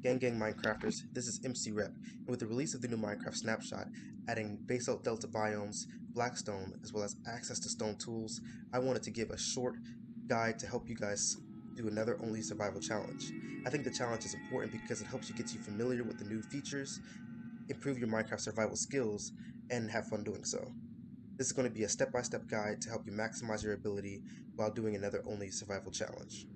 Gang Minecrafters, this is MC Rep, and with the release of the new Minecraft Snapshot, adding basalt delta biomes, blackstone, as well as access to stone tools, I wanted to give a short guide to help you guys do another Only Survival challenge. I think the challenge is important because it helps you get you familiar with the new features, improve your Minecraft survival skills, and have fun doing so. This is going to be a step-by-step guide to help you maximize your ability while doing another Only Survival challenge.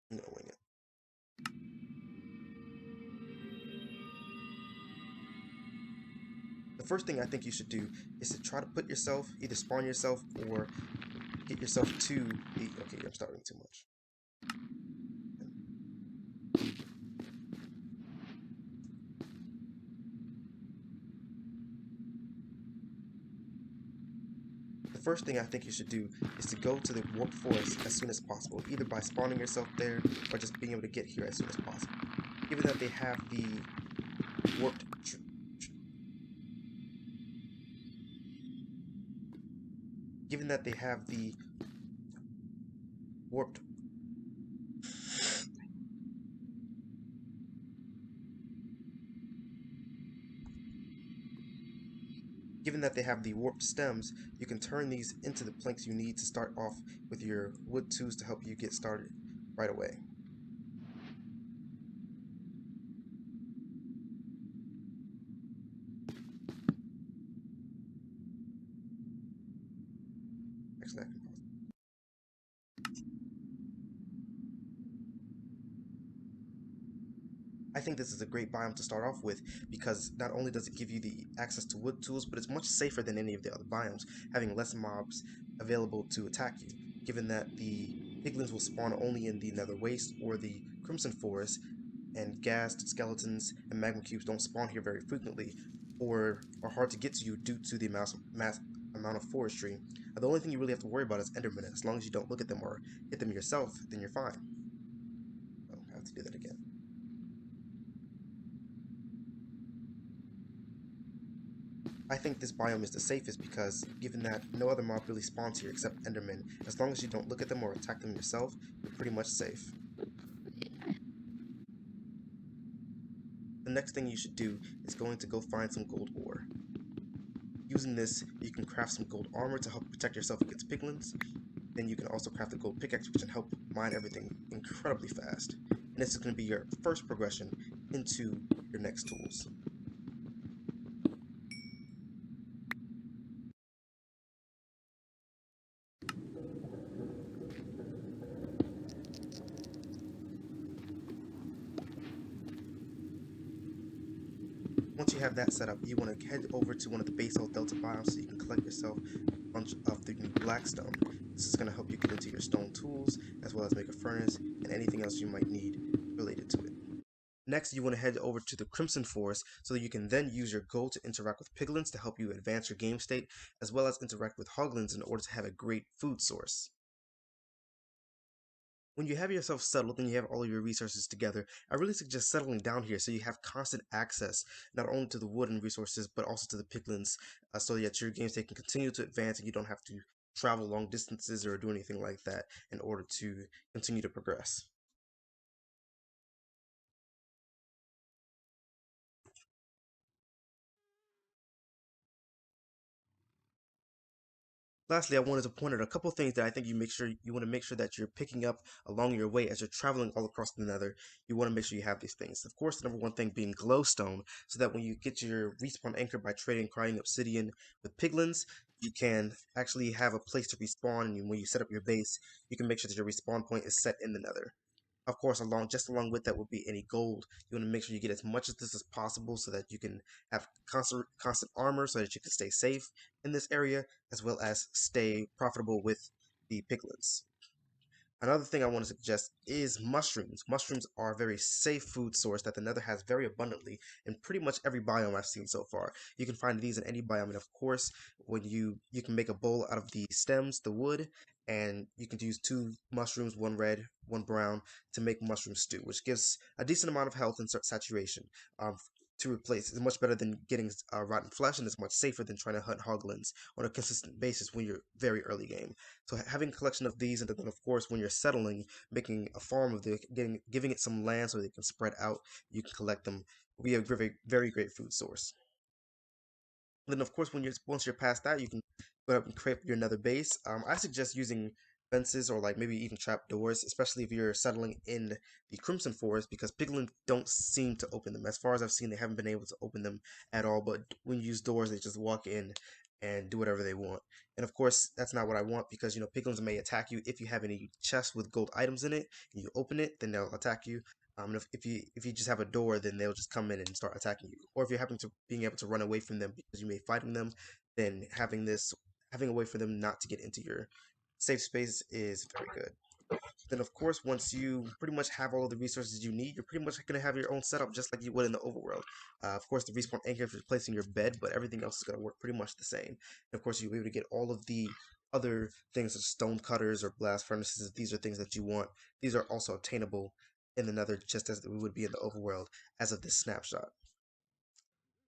I'm gonna wing it. The first thing I think you should do is to try to put yourself, either spawn yourself or get yourself to the, okay, I'm starting too much. The first thing I think you should do is to go to the warped forest as soon as possible, either by spawning yourself there or just being able to get here as soon as possible. Given that they have the warped given that they have the warped given that they have the warped stems, you can turn these into the planks you need to start off with your wood tools to help you get started right away. Actually, I can pause. I think this is a great biome to start off with because not only does it give you the access to wood tools, but it's much safer than any of the other biomes, having less mobs available to attack you, given that the piglins will spawn only in the Nether Waste or the Crimson Forest, and ghast, skeletons, and magma cubes don't spawn here very frequently, or are hard to get to you due to the amount of forestry. The only thing you really have to worry about is Endermen. As long as you don't look at them or hit them yourself, then you're fine. Oh, I have to do that again. I think this biome is the safest because, given that no other mob really spawns here except Endermen, as long as you don't look at them or attack them yourself, you're pretty much safe. The next thing you should do is going to go find some gold ore. Using this, you can craft some gold armor to help protect yourself against piglins. Then you can also craft a gold pickaxe, which can help mine everything incredibly fast. And this is going to be your first progression into your next tools. Once you have that set up, you want to head over to one of the basalt delta biomes so you can collect yourself a bunch of the new blackstone. This is going to help you get into your stone tools, as well as make a furnace and anything else you might need related to it. Next, you want to head over to the Crimson Forest so that you can then use your gold to interact with piglins to help you advance your game state, as well as interact with hoglins in order to have a great food source. When you have yourself settled and you have all of your resources together, I really suggest settling down here so you have constant access not only to the wood and resources but also to the piglins, so that your game state can continue to advance and you don't have to travel long distances or do anything like that in order to continue to progress. Lastly, I wanted to point out a couple things that I think you want to make sure that you're picking up along your way as you're traveling all across the Nether. You want to make sure you have these things. Of course, the number one thing being glowstone, so that when you get your respawn anchor by trading crying obsidian with piglins, you can actually have a place to respawn. And when you set up your base, you can make sure that your respawn point is set in the Nether. Of course, along with that would be any gold. You want to make sure you get as much of this as possible so that you can have constant armor so that you can stay safe in this area, as well as stay profitable with the piglins. Another thing I want to suggest is mushrooms. Mushrooms are a very safe food source that the Nether has very abundantly in pretty much every biome I've seen so far. You can find these in any biome, and of course, when you can make a bowl out of the stems, the wood, and you can use 2 mushrooms, one red, one brown, to make mushroom stew, which gives a decent amount of health and saturation. to replace. It's much better than getting rotten flesh, and it's much safer than trying to hunt hoglins on a consistent basis when you're very early game. So having a collection of these, and then of course when you're settling, making a farm of the, giving it some land so they can spread out, you can collect them. Will be a very great food source. Then of course when you're once you're past that, you can go up and create your nether base. I suggest using fences or like maybe even trap doors, especially if you're settling in the Crimson Forest, because piglins don't seem to open them. As far as I've seen, they haven't been able to open them at all. But when you use doors, they just walk in and do whatever they want. And of course, that's not what I want, because piglins may attack you if you have any chests with gold items in it and you open it, then they'll attack you. If you just have a door, then they'll just come in and start attacking you. Or if you're happen to being able to run away from them because you may fighting them, then having a way for them not to get into your safe space is very good. Then of course, once you pretty much have all of the resources you need, you're pretty much gonna have your own setup just like you would in the overworld. Of course, the respawn anchor is placing your bed, but everything else is gonna work pretty much the same. And of course, you'll be able to get all of the other things, such as stone cutters or blast furnaces. If these are things that you want, these are also obtainable in the Nether, just as we would be in the overworld as of this snapshot.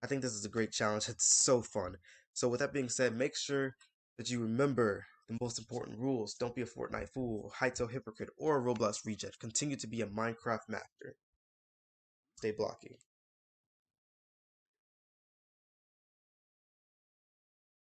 I think this is a great challenge. It's so fun. So with that being said, make sure that you remember the most important rules. Don't be a Fortnite fool, Hyto hypocrite, or a Roblox reject. Continue to be a Minecraft master. Stay blocky.